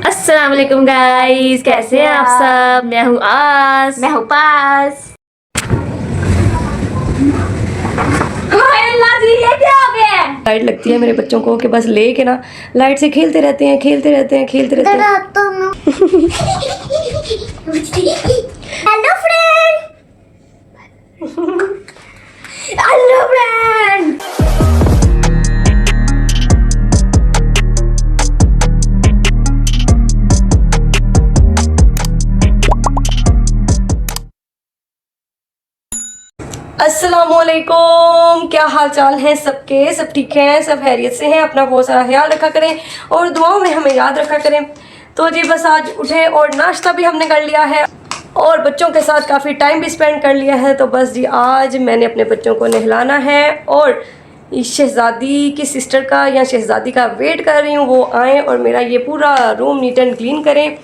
अस्सलाम वालेकुम गाइस, कैसे हैं आप सब। मैं हूँ आस। मैं हूँ पास। ये क्या हो गया? लाइट लगती है मेरे बच्चों को कि बस ले के ना लाइट से खेलते रहते हैं। Hello friend. Hello friend. अस्सलामुअलैकुम, क्या हाल चाल है सबके। सब ठीक हैं, सब खैरियत से हैं। अपना बहुत सारा ख्याल रखा करें और दुआओं में हमें याद रखा करें। तो जी बस आज उठे और नाश्ता भी हमने कर लिया है और बच्चों के साथ काफ़ी टाइम भी स्पेंड कर लिया है। तो बस जी आज मैंने अपने बच्चों को नहलाना है और शहज़ादी की सिस्टर का या शहज़ादी का वेट कर रही हूँ, वो आएँ और मेरा ये पूरा रूम नीट एंड क्लीन करें।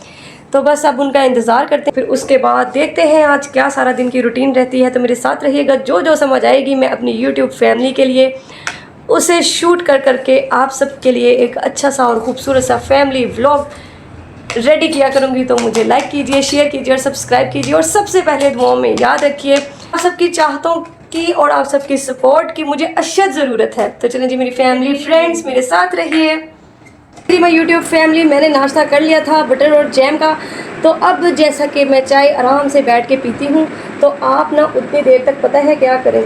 तो बस अब उनका इंतज़ार करते हैं, फिर उसके बाद देखते हैं आज क्या सारा दिन की रूटीन रहती है। तो मेरे साथ रहिएगा, जो जो समझ आएगी मैं अपनी यूट्यूब फैमिली के लिए उसे शूट कर करके आप सबके लिए एक अच्छा सा और ख़ूबसूरत सा फैमिली व्लॉग रेडी किया करूँगी। तो मुझे लाइक कीजिए, शेयर कीजिए और सब्सक्राइब कीजिए और सबसे पहले दुआओं में याद रखिए आप सबकी चाहतों की और आप सबकी सपोर्ट की मुझे अशद ज़रूरत है। तो चलें जी मेरी फैमिली फ्रेंड्स मेरे साथ रहिए। मैं यूट्यूब फैमिली मैंने नाश्ता कर लिया था बटर और जैम का। तो अब जैसा कि मैं चाय आराम से बैठ के पीती हूँ, तो आप ना उतनी देर तक पता है क्या करें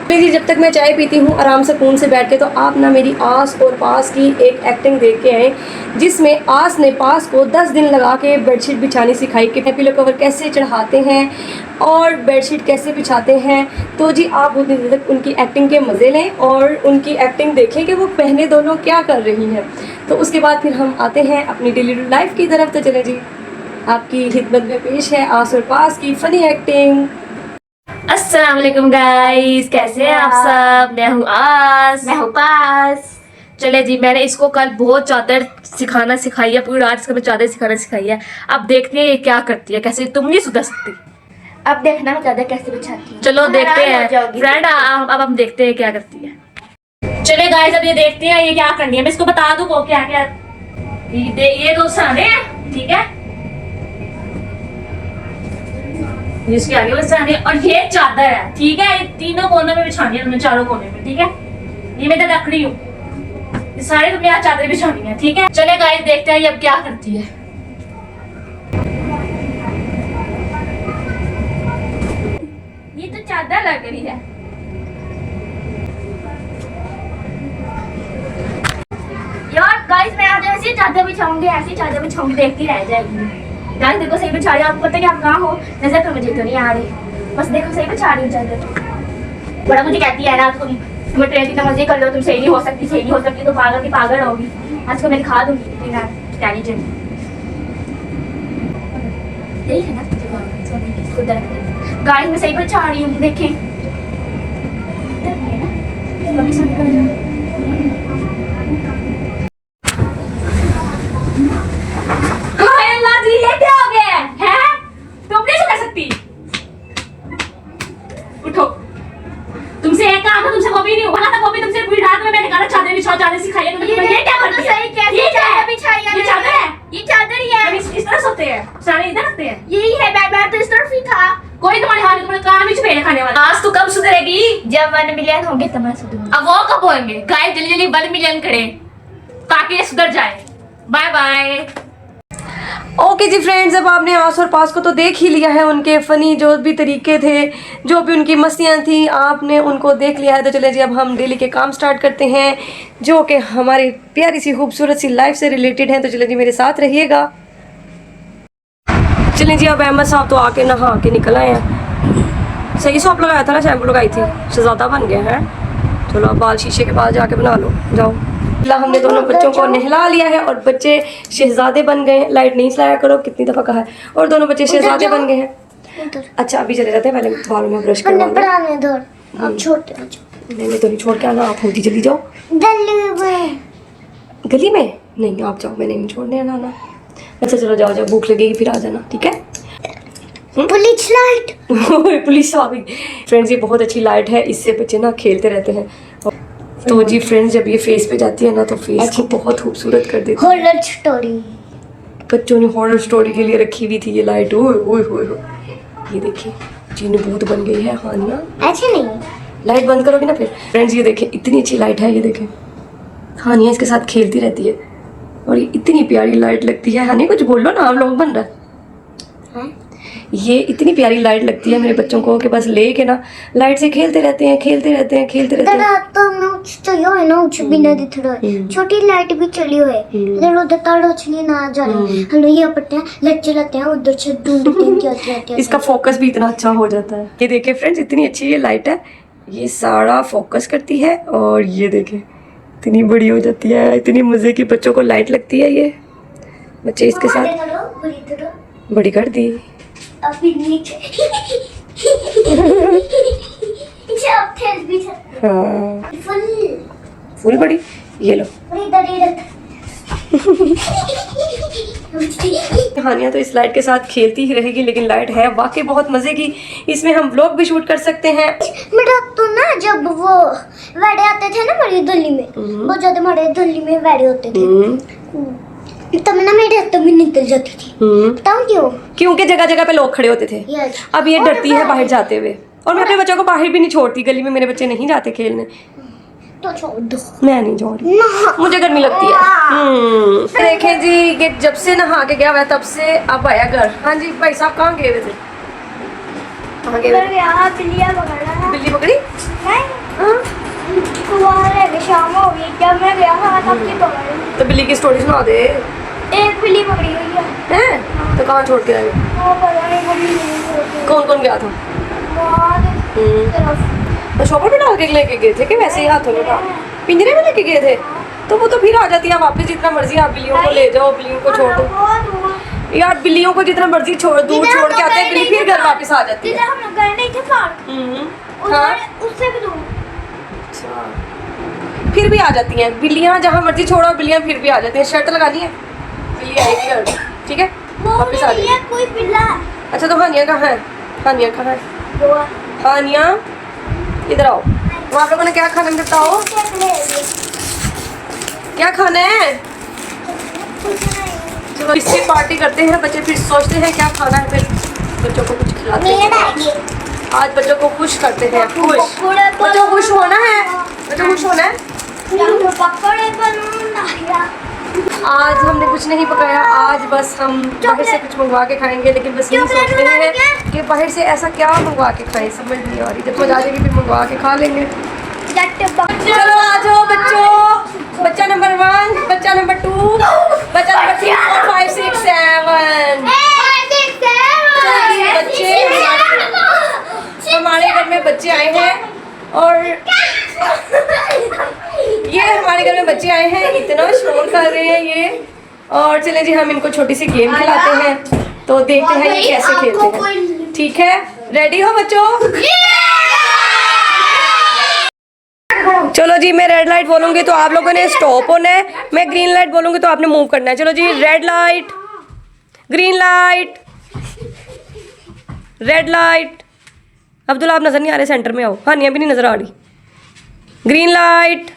जी, जब तक मैं चाय पीती हूँ आराम से कून से बैठ के, तो आप ना मेरी आस और पास की एक एक्टिंग देख के आए जिसमें आस ने पास को 10 दिन लगा के बेडशीट बिछानी सिखाई कि पिलो कवर कैसे चढ़ाते हैं और बेडशीट कैसे बिछाते हैं। तो जी आप उतनी देर तक उनकी एक्टिंग के मज़े लें और उनकी एक्टिंग देखें कि वो पहले दोनों क्या कर रही हैं। तो उसके बाद फिर हम आते हैं अपनी डेली लाइफ की तरफ। तो चले जी आपकी खिदमत में पेश है आस और पास की फ़नी एक्टिंग। अस्सलाम वालेकुम गाइस, कैसे हैं आप सब। मैं हूँ आस। मैं हूँ पास। चले जी, मैंने इसको कल बहुत चादर सिखाई है, पूरी रात इसको मैं चादर सिखाना सिखाई है। अब देखते हैं ये क्या करती है, कैसे तुम नहीं सुधर सकती। अब देखना मैं चादर कैसे बिछाती हूँ। चलो देखते हैं फ्रेंड, अब हम देखते हैं क्या करती है। चले गाइस अब ये देखते हैं ये क्या करनी है। मैं इसको बता दूँ को क्या क्या। ये दो सराहने हैं, ठीक है, इसके आगे वो सराहने और ये चादर है, ठीक है। ये तीनों कोनों में बिछानी है तुमने, चारों कोने में, ठीक है। ये मैं तो रख रही हूँ, ये सारे तुम्हें यहाँ चादरें बिछानी है, ठीक है। चले गाइस देखते हैं ये अब क्या करती है। ये तो चादर लग रही है। यार गाइस मैं आज ऐसी चादर बिछाऊंगी देखती रह जाएगी। गाइस देखो सही बिछा रही हूँ, आपको पता है कि आप कहाँ हो, नजर तो मुझे तो नहीं आ रही। बस देखो सही बिछा रही हूँ चादर। बड़ा मुझे कहती है ना तुम ट्रेन की मजे कर लो, तुम सही नहीं हो सकती तो पागल की पागल होगी। आज को मैं दिखा दूंगी इंटेलिजेंट। यही है ना गाइस, मैं सही बिछा रही हूँ, देखें। ये क्या हो गया है? तुम नहीं सुधर सकती। उठो, तुमसे एक काम था, तुमसे वो भी नहीं हुआ ना, वो भी तुमसे पूरी रात में मैंने कहा चादर बिछाओ, चादर सिखाई है। ये क्या करती है? सही कैसे ये चादर बिछाई है? ये चादर है, ये चादर ही है। इस तरह सोते हैं, सारे इधर रखते हैं। यही है, मैं तो इस तरफ ही था। कोई तुम्हारे हाथ में काम ही छुपे खाने वाला। आज तो कब सुधरेगी? जब 1 मिलियन होंगे तब मैं सुधरूंगी। अब वो कब होंगे? गाइस जल्दी जल्दी 1 मिलियन करे ताकि ये सुधर जाए। Bye bye. ओके जी फ्रेंड्स, अब आपने आस और पास को तो देख ही लिया है, उनके फ़नी जो भी तरीके थे, जो भी उनकी मस्तियाँ थी, आपने उनको देख लिया है। तो चले जी अब हम डेली के काम स्टार्ट करते हैं जो कि हमारी प्यारी सी खूबसूरत सी लाइफ से रिलेटेड हैं। तो चले जी मेरे साथ रहिएगा। चलें जी अब अहमद साहब तो आके नहा के निकल आए हैं। सही सॉप लगाया था ना, शैम्पू लगाई थी, शहज़ादा बन गया है। चलो अब बाल शीशे के पास जाके बना लो, जाओ। हमने दोनों बच्चों को नहला लिया है और बच्चे शहजादे बन गए हैं। लाइट नहीं चलाया करो, कितनी दफ़ा कहा है। और दोनों बच्चे शहजादे बन गए हैं। अच्छा अभी चले जाते हैं, पहले बालों में ब्रश करवा लो। अब छोटे नहीं तो नहीं छोड़ के आना, आप होती जल्दी जाओ। गली में नहीं, आप जाओ, मैं नहीं छोड़ने आना। अच्छा चलो जाओ, भूख लगेगी फिर आ जाना, ठीक है। पुलिस लाइट पुलिस आ गई। फ्रेंड्स ये बहुत अच्छी लाइट है, इससे बच्चे ना खेलते रहते हैं। तो जी फ्रेंड्स जब ये फेस पे जाती है ना तो फेस को बहुत खूबसूरत कर देती है। हॉरर स्टोरी बच्चों ने हॉरर स्टोरी के लिए रखी हुई थी ये लाइट। ओए ओए ओए ओए। ये देखिए चीनी भूत बन गई है हानिया। ऐसे नहीं, लाइट बंद करोगे ना फिर। फ्रेंड्स ये देखें इतनी अच्छी लाइट है, ये देखें हानिया इसके साथ खेलती रहती है और ये इतनी प्यारी लाइट लगती है। हानिया कुछ बोलो ना, आप लोग बन रहा है। ये इतनी प्यारी लाइट लगती है मेरे बच्चों को कि बस लेके ना लाइट से खेलते रहते हैं, खेलते रहते हैं, खेलते रहते हैं। छोटी लाइट भी चली हुई है, इधर उधर तार उछली ना जा रही, हम लोग ये पट्टे लट चलाते हैं, उधर से ढूंढते हैं। इसका फोकस भी इतना अच्छा हो जाता है। ये देखिए फ्रेंड्स इतनी अच्छी ये लाइट है, ये सारा फोकस करती है और ये देखें इतनी बड़ी हो जाती है, इतनी मजे की बच्चों को लाइट लगती है। ये बच्चे इसके साथ बड़ी कर दी। अभी नीचे हाँ फुल बड़ी, ये लो। हानिया तो इस लाइट के साथ खेलती ही रहेगी, लेकिन लाइट है वाकई बहुत मजे की। इसमें हम व्लॉग भी शूट कर सकते हैं। मेरा तो ना जब वो वेड़े आते थे ना हमारी गली में, बहुत ज्यादा हमारे गली में वेड़े होते थे, तब ना मेरे हाथ में निकल जाती थी। बताऊं क्यों? क्योंकि जगह जगह पे लोग खड़े होते थे। अब ये डरती है बाहर जाते हुए, और मैं अपने बच्चों को बाहर भी नहीं छोड़ती। गली में मेरे बच्चे नहीं जाते खेलने, तो छोड़ दो। मैं नहीं छोड़ रही, मुझे गर्मी लगती है। देखें जी ये जब से नहा के गया हुआ है तब से अब आया घर। हाँ जी भाई साहब कहाँ गए हुए थे? कहाँ गए हुए? बिल्ली पकड़ी? शाम हो गई, जब मैं गया था तब की पकड़ी। तो बिल्ली की स्टोरी सुना दे। एक बिल्ली पकड़ी हुई है। हैं? तो कहाँ छोड़ के आए? वो पता नहीं कभी नहीं। कौन कौन गया था? तो शॉपर पे डाल के लेके गए थे कि वैसे ही हाथों में डाल पिंजरे में लेके गए थे? तो वो तो फिर आ जाती है वापस। जितना मर्जी आप बिल्लियों को ले जाओ, बिल्लियों को छोड़ दो यार। बिल्लियों को जितना मर्जी दूर छोड़ के आते हैं, बिल्ली फिर घर वापस आ जाती है। हम लोग गए नहीं थे पार्क, हाँ उससे भी दूर। अच्छा फिर भी आ जाती हैं बिल्लियाँ, जहाँ मर्जी छोड़ो बिल्लियाँ फिर भी आ जाती हैं। शर्त लगानी है, बिल्ली आएगी घर, ठीक है वापस आ जाएगी। कोई बिल्ला। अच्छा तो हानिया कहाँ है? हानिया कहाँ है? हानिया इधर आओ। तो आप लोगों ने क्या खाना बताओ, क्या खाना है? चलो इससे पार्टी करते हैं। बच्चे फिर सोचते हैं क्या खाना है, फिर बच्चों को कुछ खिलाते हैं। आज बच्चों को खुश करते हैं, खुश। बच्चों को खुश होना है, बच्चों को खुश होना है। आज हमने कुछ नहीं पकाया, आज बस हम बाहर से कुछ मंगवा के खाएंगे। लेकिन बस यही सोच रहे हैं कि बाहर से ऐसा क्या मंगवा के खाएं, समझ नहीं आ रही। जब मजा आ जाएगी फिर मंगवा के खा लेंगे। चलो आ जाओ बच्चों, बच्चा नंबर 1, बच्चा नंबर 2, बच्चा नंबर 3, 4, 5, 6, 7। बच्चे हमारे घर में बच्चे आए हैं और ये हमारे घर में बच्चे आए हैं, इतना शोर कर रहे हैं ये। और चले जी हम इनको छोटी सी गेम खिलाते हैं, तो देखते हैं ये कैसे खेलते हैं। ठीक है रेडी हो बच्चों? चलो जी मैं रेड लाइट बोलूंगी तो आप लोगों ने स्टॉप होना है, मैं ग्रीन लाइट बोलूंगी तो आपने मूव करना है। चलो जी red light, green light, red light. Abdullah आप नजर नहीं आ रहे, सेंटर में आओ। हानिया भी नहीं नजर आ रही। Green light,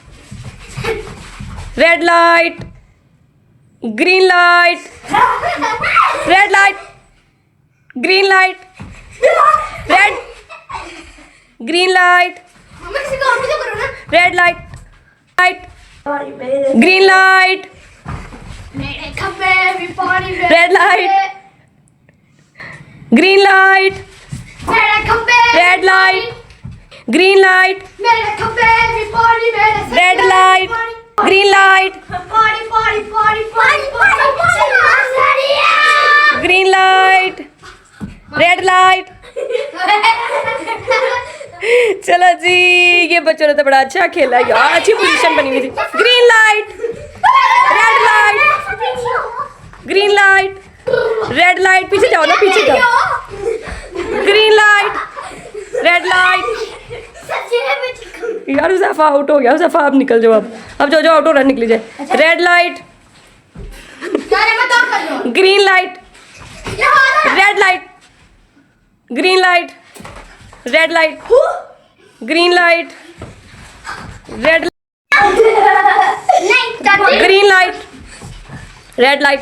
red light, green light, red light, green light, red, green light, red light, light, green light, red light, green light, red light, green light, red light, green light, green light, red light. चलो जी ये बच्चों ने तो बड़ा अच्छा खेला यार, अच्छी पोजीशन बनी हुई थी। Green light, red light, green light, red light. पीछे जाओ ना, पीछे जाओ। Green light, red light. यार उज़ैफ़ा आउट हो गया। उज़ैफ़ा आप निकल जाओ, अब जो जो आउट हो रहा निकली जाए। Red light, green light, red light, green light, red light, green light, red, green light, red light.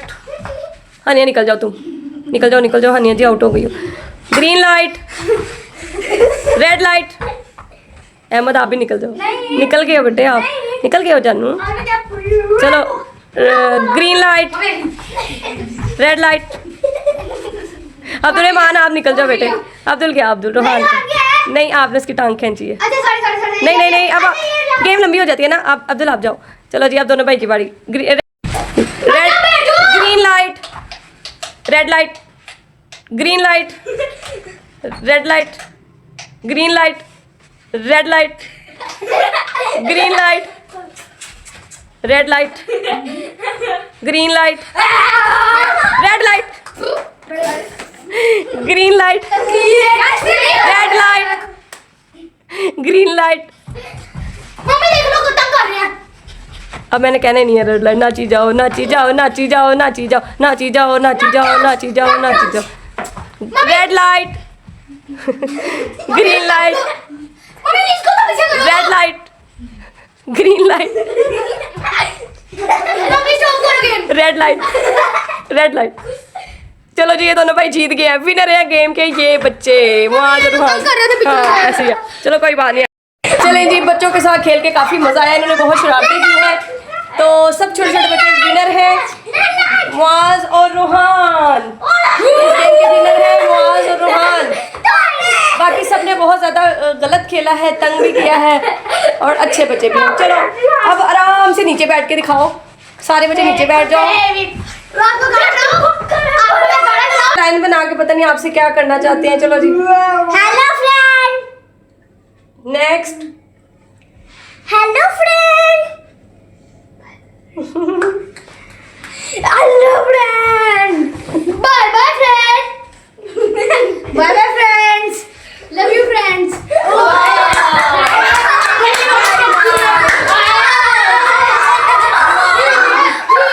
Hania निकल जाओ तुम, निकल जाओ हानिया जी, आउट हो गई हो। Green light, red light. Ahmed आप भी निकल जाओ, निकल गए हो बेटे आप, निकल गए हो जानू। चलो green light, red light. Abdul Rahman आप निकल जाओ बेटे। अब्दुल क्या, अब्दुल रोहान नहीं, आपने उसकी टांग खींची है। नहीं अब गेम लंबी हो जाती है ना। आप अब्दुल आप जाओ। चलो जी आप दोनों भाई की बारी। Green light, red light, green light, red light, green light, red light, green light, red light, green light, red light, green light, red light, green light. Mummy देख लो कितना कर रहे हैं। अब मैंने कहना ही नहीं है रेड लाइट। नाची जाओ, नाची जाओ, नाची जाओ, नाची जाओ, नाची जाओ, नाची जाओ, नाची जाओ, नाची जाओ। Red light, green light, mummy इसको तो पीछे करो। Red light, green light, mummy stop करो game. Red light, red light. चलो जी ये दोनों भाई जीत गए हैं, विनर है गेम के ये बच्चे। मुआज और रुहान। हाँ ऐसे ही है। चलो कोई बात नहीं। चलें जी, बच्चों के साथ खेल के काफ़ी मज़ा आया, इन्होंने बहुत शरारतें की हैं। तो सब छोटे छोटे बच्चे विनर हैं, मुआज और रुहान। इस गेम के विनर हैं मुआज और रुहान। बाकी सब ने बहुत ज़्यादा गलत खेला है, तंग भी किया है, और अच्छे बच्चे भी हैं। चलो अब आराम से नीचे बैठ के दिखाओ, सारे बच्चे नीचे बैठ जाओ। लाइन बना के पता नहीं आपसे क्या करना चाहते हैं। चलो जी hello friend, next. Hello friend, hello friend, bye bye friend, bye bye friends, love you friends.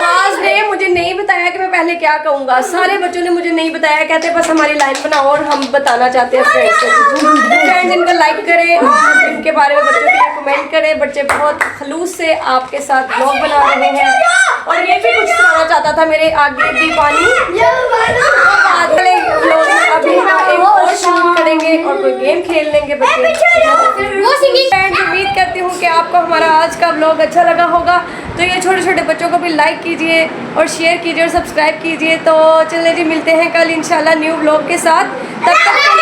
आज ने मुझे नहीं बताया कि मैं पहले क्या कहूँगा। सारे बच्चों ने मुझे नहीं बताया, कहते बस हमारी लाइन बनाओ और हम बताना चाहते हैं फ्रेंड्स को। फ्रेंड्स इनका लाइक करें, इनके बारे में बच्चों के लिए कमेंट करें। बच्चे बहुत खलूस से आपके साथ ब्लॉग बना रहे हैं, और ये भी कुछ सुनाना चाहता था मेरे आगे भी पानी। अगले व्लॉग में अभी हम एक और शूट करेंगे और कोई गेम खेल लेंगे बच्चे। फ्रेंड्स उम्मीद करती हूँ कि आपको हमारा आज का व्लॉग अच्छा लगा होगा। तो ये छोटे छोटे बच्चों को भी लाइक कीजिए और शेयर कीजिए और सब्सक्राइब कीजिए। तो चलिए जी मिलते हैं कल इंशाल्लाह न्यू व्लॉग के साथ। तब तक